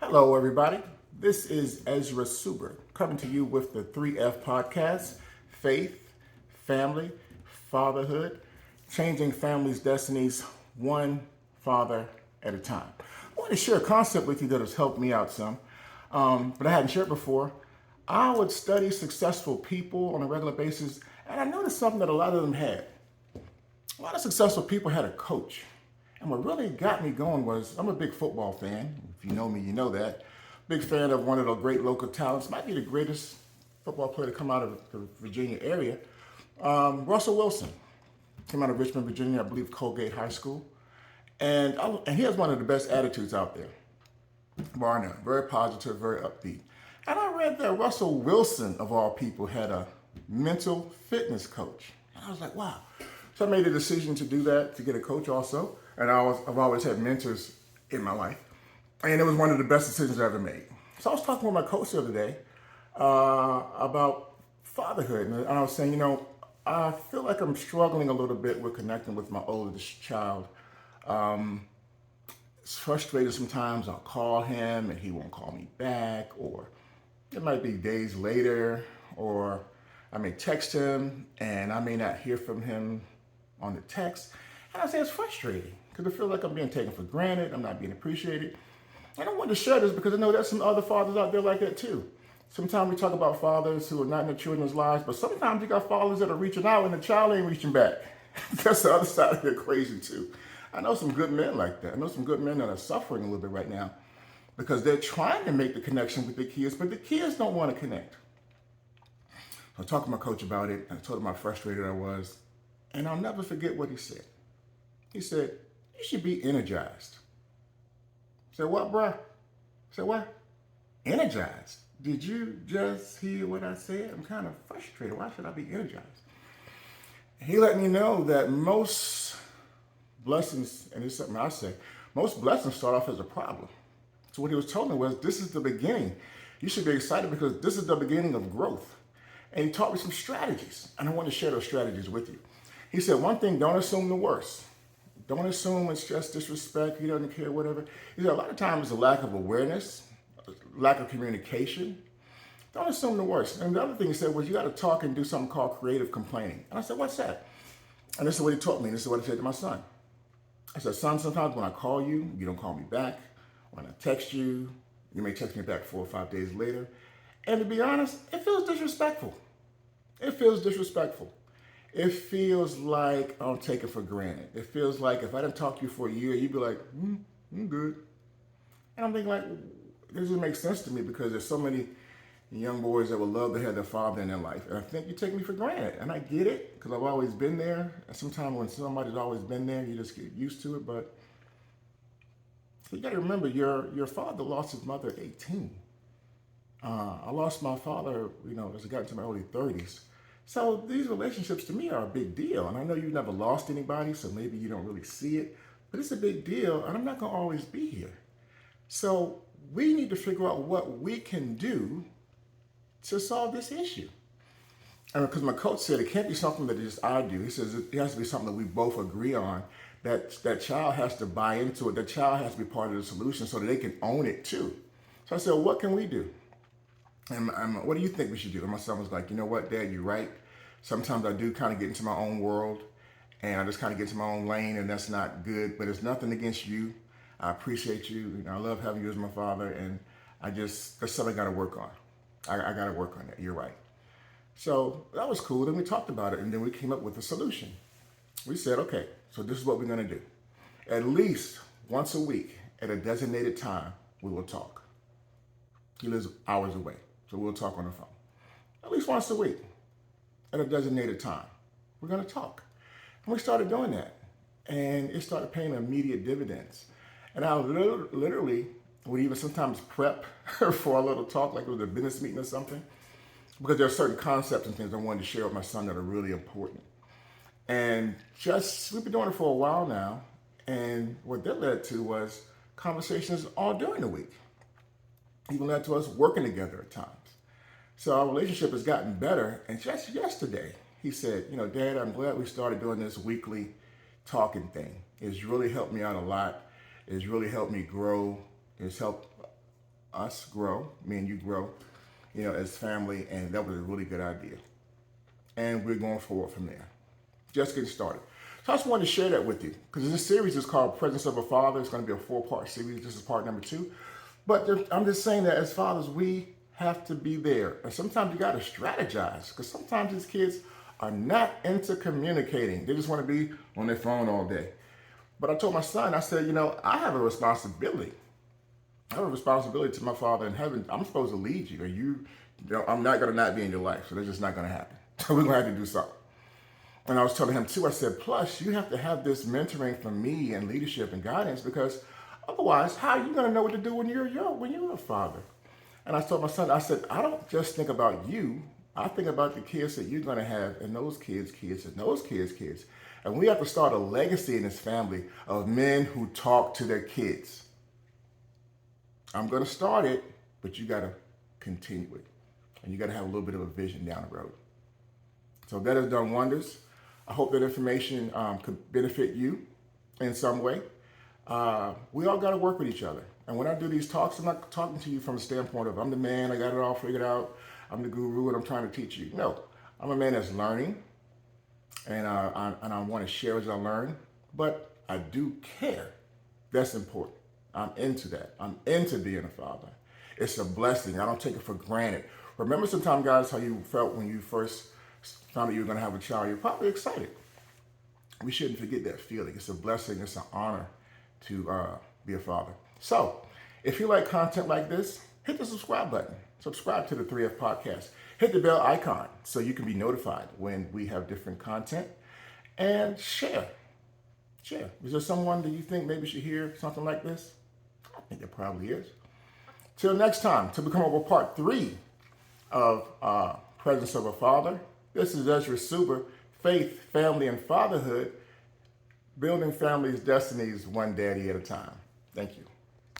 Hello, everybody. This is Ezra Suber coming to you with the 3F podcast: faith, family, fatherhood, changing families' destinies one father at a time. I want to share a concept with you that has helped me out some, but I hadn't shared before. I would study successful people on a regular basis, and I noticed something that a lot of them had. A lot of successful people had a coach. And what really got me going was I'm a big football fan. If you know me, you know that. Big fan of one of the great local talents, might be the greatest football player to come out of the Virginia area. Russell Wilson came out of Richmond, Virginia, I believe Colgate High School. And he has one of the best attitudes out there, bar none. Very positive, very upbeat. And I read that Russell Wilson, of all people, had a mental fitness coach. And I was like, wow. So I made a decision to do that, to get a coach also. And I've always had mentors in my life. And it was one of the best decisions I ever made. So I was talking with my coach the other day about fatherhood. And I was saying, I feel like I'm struggling a little bit with connecting with my oldest child. It's frustrated sometimes. I'll call him and he won't call me back, or it might be days later, or I may text him and I may not hear from him on the text. And I say it's frustrating because I feel like I'm being taken for granted. I'm not being appreciated. I don't want to share this because I know there's some other fathers out there like that too. Sometimes we talk about fathers who are not in their children's lives, but sometimes you got fathers that are reaching out and the child ain't reaching back. That's the other side of the equation too. I know some good men like that. I know some good men that are suffering a little bit right now because they're trying to make the connection with the kids, but the kids don't want to connect. I talked to my coach about it, and I told him how frustrated I was, and I'll never forget what he said. He said, "You should be energized." I said, "What, bruh?" I said, "What? Energized? Did you just hear what I said? I'm kind of frustrated. Why should I be energized?" He let me know that most blessings, and it's something I say, most blessings start off as a problem. So what he was telling me was, this is the beginning. You should be excited because this is the beginning of growth. And he taught me some strategies, and I want to share those strategies with you. He said, one thing, don't assume the worst. Don't assume it's just disrespect, he doesn't care, whatever. He said, a lot of times it's a lack of awareness, lack of communication. Don't assume the worst. And the other thing he said was, you got to talk and do something called creative complaining. And I said, what's that? And this is what he taught me. This is what I said to my son. I said, son, sometimes when I call you, you don't call me back. When I text you, you may text me back 4 or 5 days later. And to be honest, it feels disrespectful. It feels disrespectful. It feels like I'm taken for granted. It feels like if I didn't talk to you for a year, you'd be like, I'm good. And I'm thinking like, this doesn't make sense to me because there's so many young boys that would love to have their father in their life. And I think you take me for granted. And I get it because I've always been there. And sometimes when somebody's always been there, you just get used to it. But you got to remember, your father lost his mother at 18. I lost my father, as I got into my early 30s. So these relationships to me are a big deal. And I know you've never lost anybody, so maybe you don't really see it. But it's a big deal, and I'm not going to always be here. So we need to figure out what we can do to solve this issue. And because my coach said it can't be something that just I do. He says it has to be something that we both agree on. That child has to buy into it. That child has to be part of the solution so that they can own it too. So I said, well, what can we do? And what do you think we should do? And my son was like, you know what, Dad, you're right. Sometimes I do kind of get into my own world and I just kind of get into my own lane, and that's not good, but it's nothing against you. I appreciate you. I love having you as my father, and that's something I got to work on. I got to work on that. You're right. So that was cool. Then we talked about it, and then we came up with a solution. We said, okay, so this is what we're going to do. At least once a week at a designated time, we will talk. He lives hours away, so we'll talk on the phone. At least once a week at a designated time. We're going to talk. And we started doing that, and it started paying immediate dividends. And I literally would even sometimes prep for a little talk, like it was a business meeting or something, because there are certain concepts and things I wanted to share with my son that are really important. And we've been doing it for a while now, and what that led to was conversations all during the week. Even led to us working together at times. So our relationship has gotten better. And just yesterday, he said, Dad, I'm glad we started doing this weekly talking thing. It's really helped me out a lot. It's really helped me grow. It's helped us grow, me and you grow, as family, and that was a really good idea. And we're going forward from there. Just getting started. So I just wanted to share that with you because this series is called Presence of a Father. It's going to be a 4-part series. This is part number 2. But I'm just saying that as fathers, we have to be there. And sometimes you got to strategize because sometimes these kids are not into communicating. They just want to be on their phone all day. But I told my son, I said, I have a responsibility. I have a responsibility to my Father in heaven. I'm supposed to lead you. And I'm not going to not be in your life. So that's just not going to happen. So we're going to have to do something. And I was telling him too, I said, plus you have to have this mentoring from me and leadership and guidance because otherwise, how are you going to know what to do when you're young, when you're a father? And I told my son, I said, I don't just think about you. I think about the kids that you're going to have and those kids, and those kids. And we have to start a legacy in this family of men who talk to their kids. I'm going to start it, but you got to continue it. And you got to have a little bit of a vision down the road. So that has done wonders. I hope that information could benefit you in some way. We all got to work with each other. And when I do these talks, I'm not talking to you from the standpoint of I'm the man, I got it all figured out, I'm the guru, and I'm trying to teach you. No, I'm a man that's learning, and I want to share as I learn, but I do care. That's important. I'm into that. I'm into being a father. It's a blessing. I don't take it for granted. Remember sometimes, guys, how you felt when you first found out you were going to have a child. You're probably excited. We shouldn't forget that feeling. It's a blessing. It's an honor to be a father. So, if you like content like this, hit the subscribe button. Subscribe to the 3F podcast. Hit the bell icon so you can be notified when we have different content. And share. Share. Is there someone that you think maybe should hear something like this? I think there probably is. Till next time, to become over part 3 of Presence of a Father. This is Ezra Suber, Faith, Family, and Fatherhood, building families' destinies one daddy at a time. Thank you.